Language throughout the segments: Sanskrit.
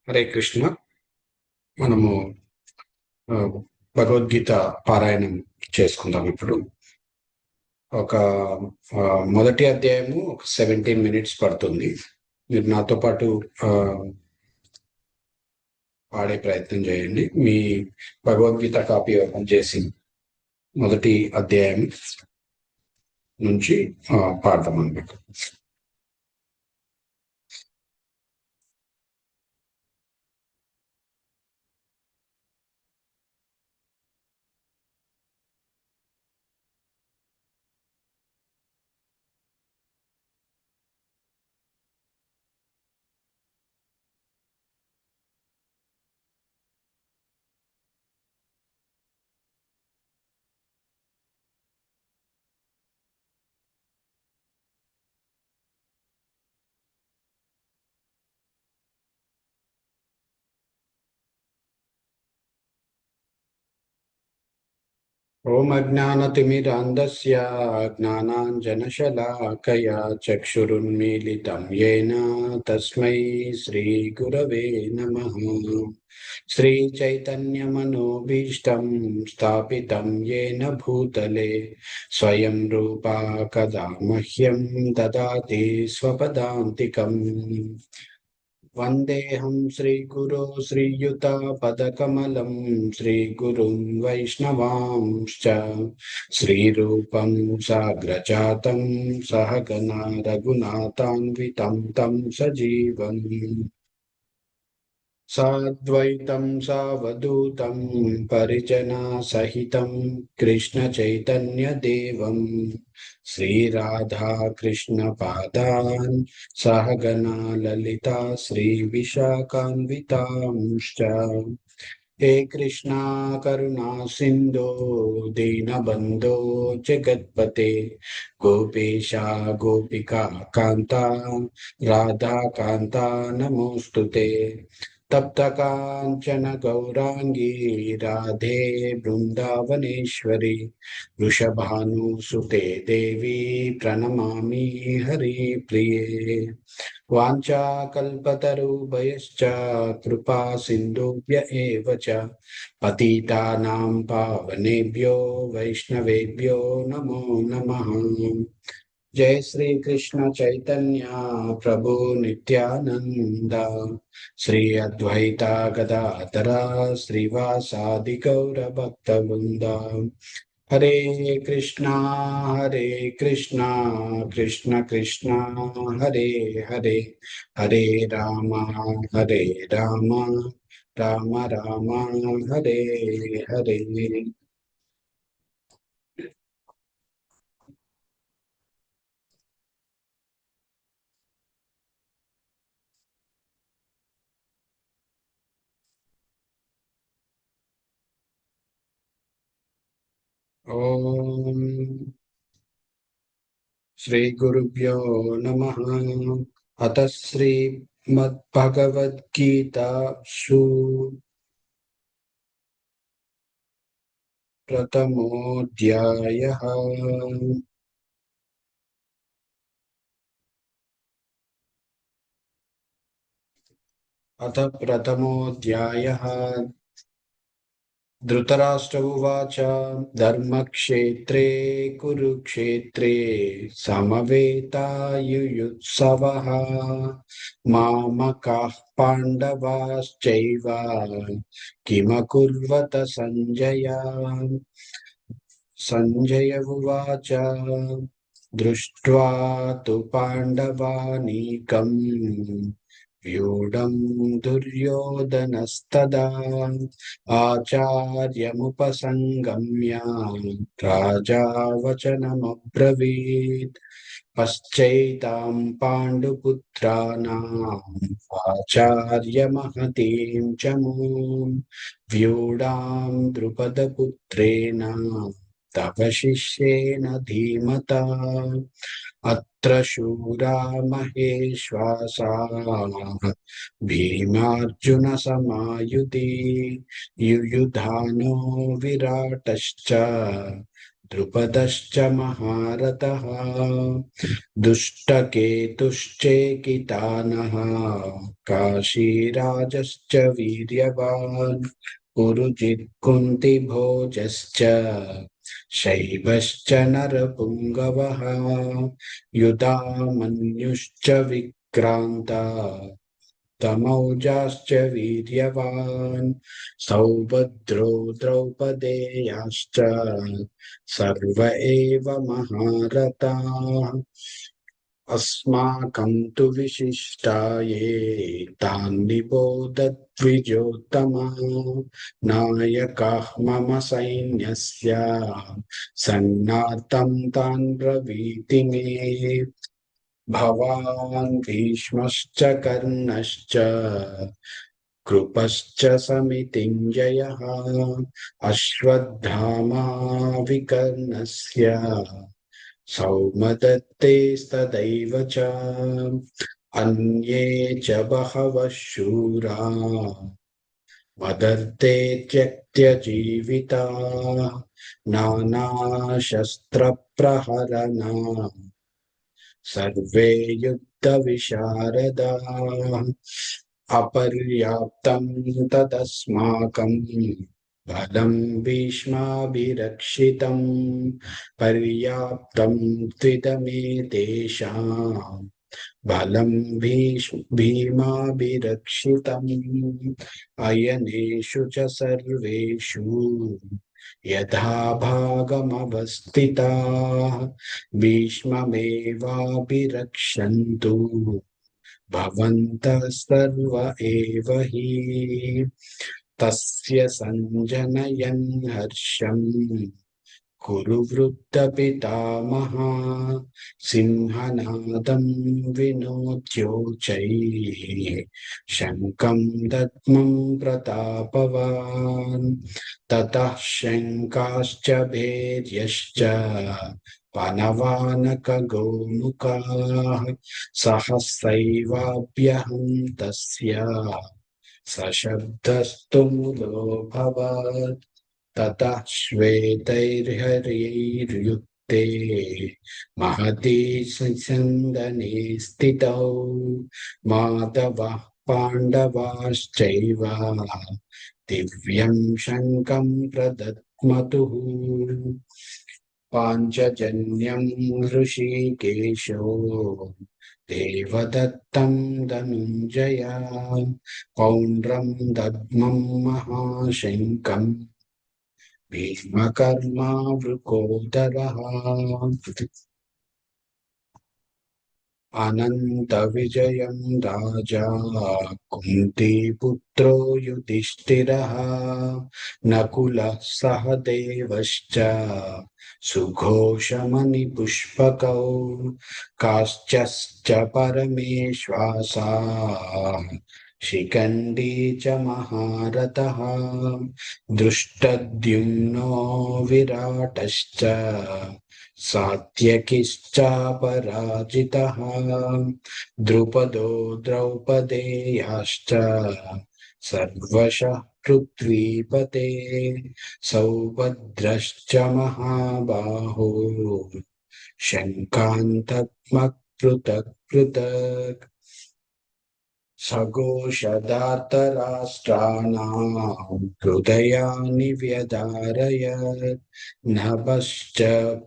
హరే కృష్ణ. మనము ఆ, భగవద్గీత పారాయణం చేసుకుందాం. ఇప్పుడు ఒక మొదటి అధ్యాయము ఒక 17 minutes పడుతుంది. మీరు నాతో పాటు ఆ, పాడే ప్రయత్నం చేయండి. మీ భగవద్గీత కాపీ ఓపెన్ చేసి మొదటి అధ్యాయం నుంచి పాడదాం అన్నమాట. ఓం అజ్ఞానతిమిరాంధస్య జ్ఞానాంజనశలాకయా చక్షురున్మీలితం యేన తస్మై శ్రీగురవే నమః. శ్రీచైతన్యమనోభీష్టం స్థాపితం యేన భూతలే స్వయం రూపా కదా మహ్యం దదాతి స్వపదాంతికం. వందేహం శ్రీగురో శ్రీయుతాపదకమలం శ్రీగురుం వైష్ణవాంశ్చ శ్రీరూపం సాగ్రజాతం సహగణా రఘునాథాన్వితం తం సజీవం సాద్వైతం సావధూతం పరిజనా సహితం కృష్ణ చైతన్య దేవం శ్రీరాధా కృష్ణ పాదాన్ సహగణా లలితా శ్రీ విశాఖాన్వితాంశ్చ. హే కృష్ణా కరుణా సింధో దీనబంధో జగత్పతే గోపేశా గోపికా కాంతా రాధాకాంతా నమోస్తుతే. తప్త కాంచన గౌరాంగీ రాధే బృందావనేశ్వరి వృషభానుసుతే దేవి ప్రణమామి హరి ప్రియే. వాంఛాకల్పతరుభయశ్చ కృపా సింధుభ్య ఏవ చ పతితానాం పావనేభ్యో వైష్ణవేభ్యో నమో నమః. జయ శ్రీ కృష్ణ చైతన్య ప్రభు నిత్యానంద శ్రీ అద్వైత గదాధర శ్రీవాసాది గౌర భక్త వృంద. హరే కృష్ణ కృష్ణ కృష్ణ హరే హరే హరే రామ రామ రామ రామ హరే హరే. ఓం శ్రీ గురుభ్యో నమః. అత శ్రీమద్భగవద్గీతాసు ప్రథమోऽధ్యాయః. అథ ప్రథమోऽధ్యాయः. ధృతరాష్ట్ర ఉవాచ ధర్మక్షేత్రే కురుక్షేత్రే సమవేతాయుయుత్సవః మామకాః పాండవాశ్చైవ కిమకుర్వత సంజయ. సంజయ ఉవాచ దృష్ట్వా తు పాండవానీకం వ్యూఢం దుర్యోధనస్తదా ఆచార్యముపసంగమ్య రాజా వచనమబ్రవీత్. పశ్చైతాం పాండుపుత్రాణాం ఆచార్యమహతీం చమూం వ్యూఢాం ద్రుపదపుత్రేణ తవ శిష్యేణ ధీమతా. అత్ర శూరా మహేశ్వాసాః భీమార్జున సమాయుధి యుయుధానో విరాటశ్చ द्रुपदश्च महारथः दुष्टकेतुश्चेकितानः काशीराजश्च वीर्यवान् पुरुजित् कुन्तिभोजश्च शैवश्च नरपुङ्गवः युधामन्युश्च विक्रान्ता तमौजाश्च वीर्यवान् सौभद्रो द्रौपदेयाश्च सर्व एव महारथाः अस्माकं तु विशिष्टाये तान् निबोधद्विजोत्तमा नायकाः मम सैन्यस्य सन्नार्थं तान् ब्रवीति मे भवान् भीष्मश्च कर्णश्च कृपश्च समितिञ्जयः अश्वत्थामा विकर्णस्य सौमदत्तेस्तदैव च अन्ये च बहवः शूरा मदर्थे त्यक्तजीविताः नानाशस्त्रप्रहरणा सर्वे युद्धविशारदाः अपर्याप्तं तदस्माकं बलं भीष्माभिरक्षितं पर्याप्तं त्विदमेतेषां बलं भीमाभिरक्षितम् अयनेषु च सर्वेषु यथा भागमवस्थिताः भीष्ममेवाभिरक्षन्तु भवन्तः सर्व एव हि तस्य सञ्जनयन् हर्षम् कुरु वृद्धपितामहा सिंहनादं विनोद्योचैः शङ्खं दद्मं प्रतापवान् ततः शङ्काश्च भैर्यश्च पनवानकगोमुखाः सहस्रैवाभ्यहन्तस्य सशब्दस्तु मुलोऽभवत् ततः श्वेतैर्हरैर्युक्ते महती सन्दने स्थितौ माधवः पाण्डवाश्चैव दिव्यं शङ्खं प्रदद्मतुः पाञ्चजन्यं ऋषिकेशो देवदत्तं धनुञ्जया पौण्ड्रं दद्मं महाशङ्खम् भीष्मकर्मा वृकोदरः अनन्तविजयं राजा कुन्तीपुत्रो युधिष्ठिरः नकुलः सहदेवश्च सुघोषमणिपुष्पकौ काश्चश्च परमेश्वासाः शिखण्डी च महारथः दृष्टद्युम्नो विराटश्च सात्यकिश्चापराजितः द्रुपदो द्रौपदेयाश्च सर्वशः पृथ्वीपते सौभद्रश्च महाबाहो शङ्कान्तक्मः पृथक् पृथक् सघोषधार्तराष्ट्राणां हृदयानि व्यधारयत् नभश्च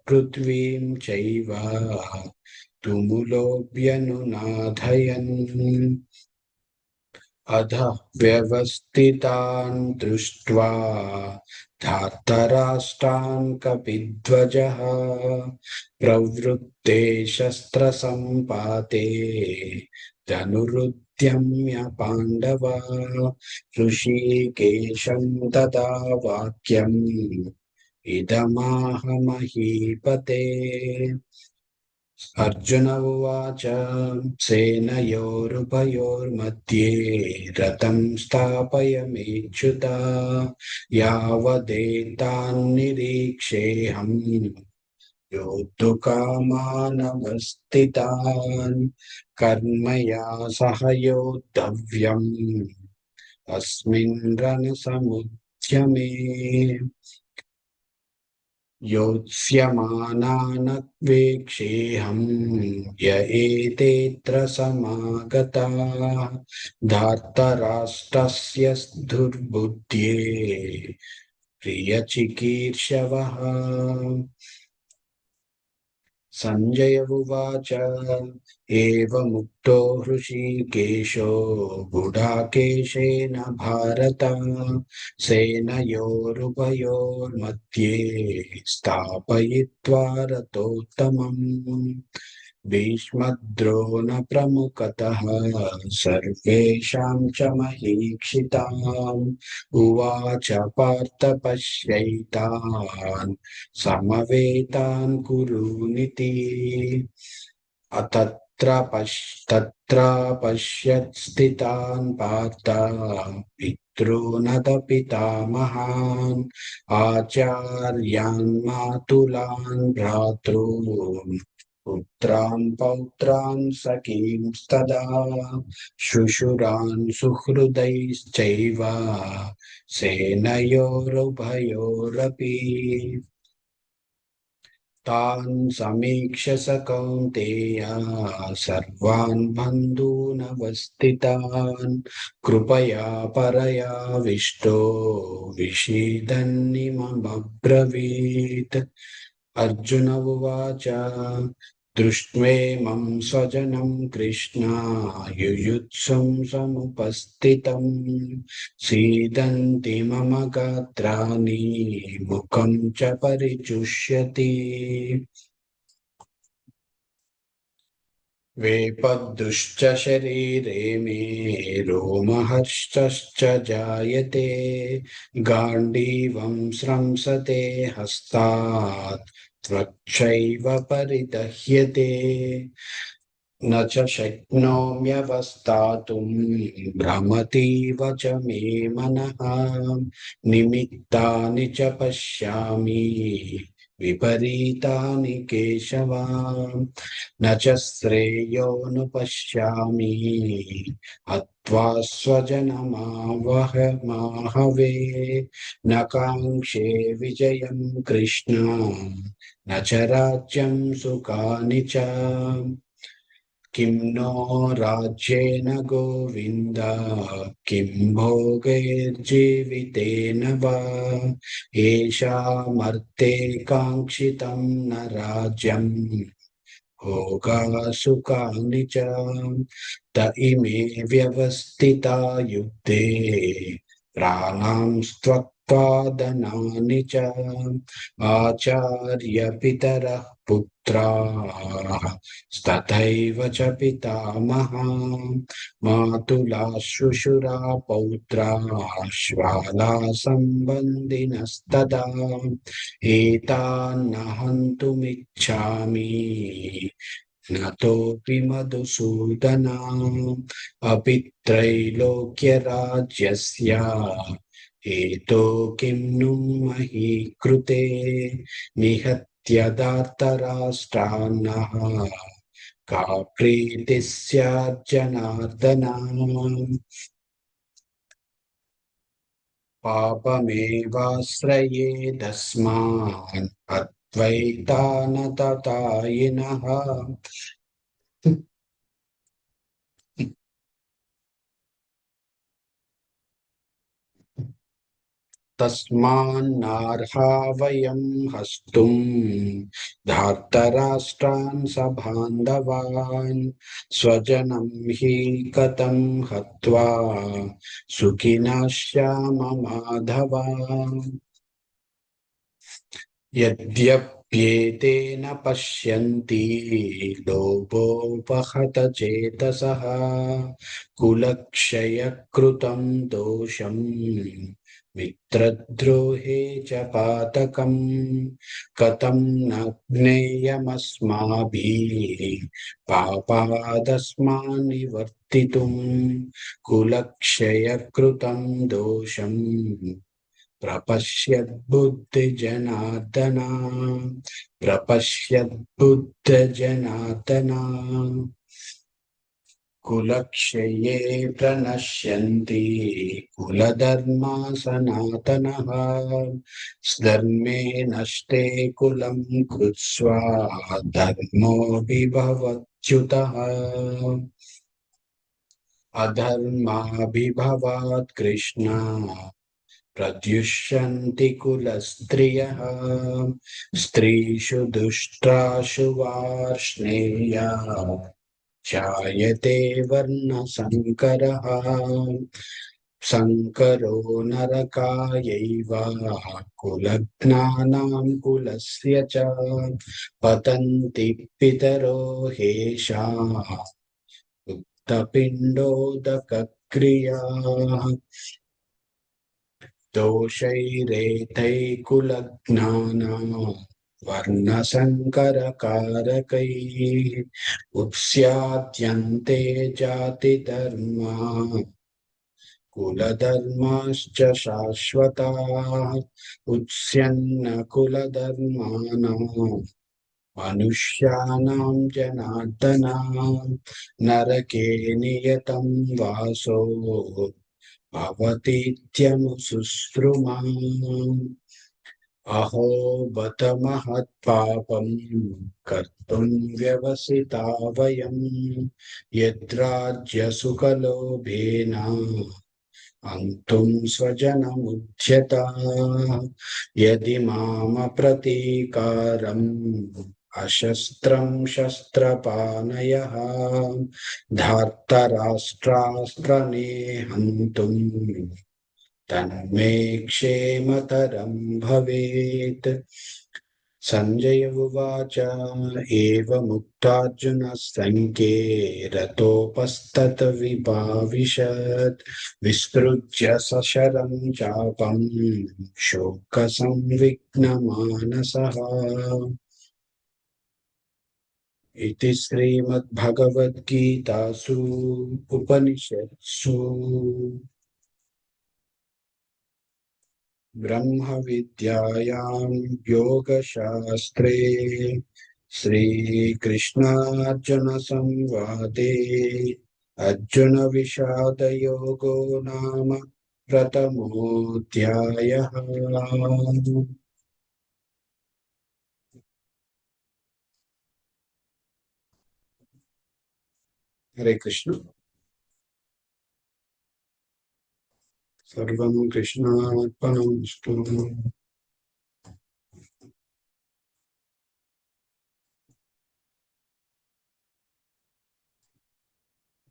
पृथ्वीं चैव तुमुलोऽभ्यनुनादयन् अधः व्यवस्थितान् दृष्ट्वा धार्तराष्ट्रान् कपिध्वजः प्रवृत्ते शस्त्रसम्पाते धनुरुद्यम्य पाण्डवा ऋषिकेशं तदा वाक्यम् इदमाह महीपते अर्जुन उवाच सेनयोरुभयोर्मध्ये रथं स्थापयमेच्युत यावदेतान्निरीक्षेऽहम् योद्धुकामानवस्थितान् कर्मया सह योद्धव्यम् अस्मिन् रणसमुद्यमे योत्स्यमानानवेक्षेऽहं य एतेऽत्र समागताः धार्तराष्ट्रस्य दुर्बुद्ध्ये प्रियचिकीर्षवः। संजय उवाच एवमुक्तो हृषीकेशो गुडाकेशेन भारत सेनयोरुभयोर्मध्ये स्थापयित्वा रथोत्तमम् भीष्मद्रोणप्रमुखतः सर्वेषां च महीक्षिताम् उवाच पार्थ पश्यैतान् समवेतान् कुरूनिति तत्र पश्यत् स्थितान् पार्थ पितॄनदपितामहान् आचार्यान् मातुलान् भ्रातॄन् पुत्रान् पौत्रान् सखींस्तदा शुशुरान् सुहृदैश्चैव सेनयोरुभयोरपि तान् समीक्ष्य स कौन्तेय सर्वान् बन्धूनवस्थितान् कृपया परयाविष्टो विषीदन्निमब्रवीत् अर्जुन उवाच दृष्ट्वेमं स्वजनं कृष्ण युयुत्सुं समुपस्थितम् सीदन्ति मम गात्राणि मुखं च परिचुष्यति वेपदृश्च शरीरे मे रोमहर्षश्च जायते गाण्डीवं स्रंसते हस्तात् त्वच्चैव परिदह्यते न च शक्नोम्यवस्थातुं भ्रमतीव च मे मनः निमित्तानि च पश्यामि विपरीतानि केशव न च श्रेयोनुपश्यामि हत्वा स्वजनमाहवे न काङ्क्षे विजयं कृष्ण न च राज्यं सुखानि च किं नो राज्येन गोविन्द किं भोगैर्जीवितेन वा येषामर्थे काङ्क्षितं न राज्यम् भोगा सुखानि च त इमे व्यवस्थिता युद्धे प्राणां त्यक्त्वा धनानि च आचार्यपितरः पुत्राः तथैव च पितामहा मातुला श्वशुरा पौत्रा श्वाला सम्बन्धिनस्तदा एतान्न हन्तुमिच्छामि नतोऽपि मधुसूदना अपि त्रैलोक्यराज्यस्य हेतो किं नु मही कृते निहत्य दार्तराष्ट्रान्नः का प्रीतिः स्यात् जनार्दन पापमेवाश्रयेदस्मान् अद्वैतानततायिनः तस्मान्नार्हा वयं हस्तुं धार्तराष्ट्रान् सबान्धवान् स्वजनं हि कथं हत्वा सुखिनः श्याम माधव यद्यप्येतेन पश्यन्ति लोभोपहत चेतसः कुलक्षयकृतं दोषं मित्रद्रोहे च पातकम् कथं न ज्ञेयमस्माभिः पापादस्मान्निवर्तितुं कुलक्षयकृतं दोषम् प्रपश्यद्बुद्धिजनार्दना प्रपश्यद्बुद्धजनार्दना कुलक्षये प्रणश्यन्ति कुलधर्मा सनातनः धर्मे नष्टे कुलं कृत्स्वा धर्मो विभवत्युतः अधर्माभिभवात् कृष्ण प्रद्युष्यन्ति कुलस्त्रियः स्त्रीषु दुष्ट्राशु वार्ष्णेय जायते वर्णसङ्करः सङ्करो नरकायैव कुलघ्नानां कुलस्य च पतन्ति पितरो हेषाः उत्तपिण्डोदकक्रियाः दोषैरेतैकुलघ्नानां वर्णसङ्करकारकैः उत्स्याद्यन्ते जातिधर्मा कुलधर्माश्च शाश्वताः उत्स्यन्न कुलधर्माणां मनुष्याणां जनार्दन नरके नियतं वासो भवतीत्यनुसुश्रुमा अहो बत महत्पापं कर्तुं व्यवसिता वयं यद्राज्यसुखलोभेन हन्तुं स्वजनमुच्यताः यदि मामप्रतीकारम् अशस्त्रं शस्त्रपाणयः धार्तराष्ट्रास्त्रने हन्तुम् तन्मे क्षेमतरं भवेत् सञ्जय उवाच एवमुक्तार्जुनः सङ्ख्ये रतोपस्तत विभाविशत् विसृज्य सशरं चापं शोकसंविघ्नमानसः इति श्रीमद्भगवद्गीतासु उपनिषत्सु ब्रह्मविद्यायां योगशास्त्रे श्रीकृष्णार्जुनसंवादे अर्जुनविषादयोगो नाम प्रथमोऽध्यायः। हरे कृष्ण। सर्वं कृष्णार्पणमस्तु।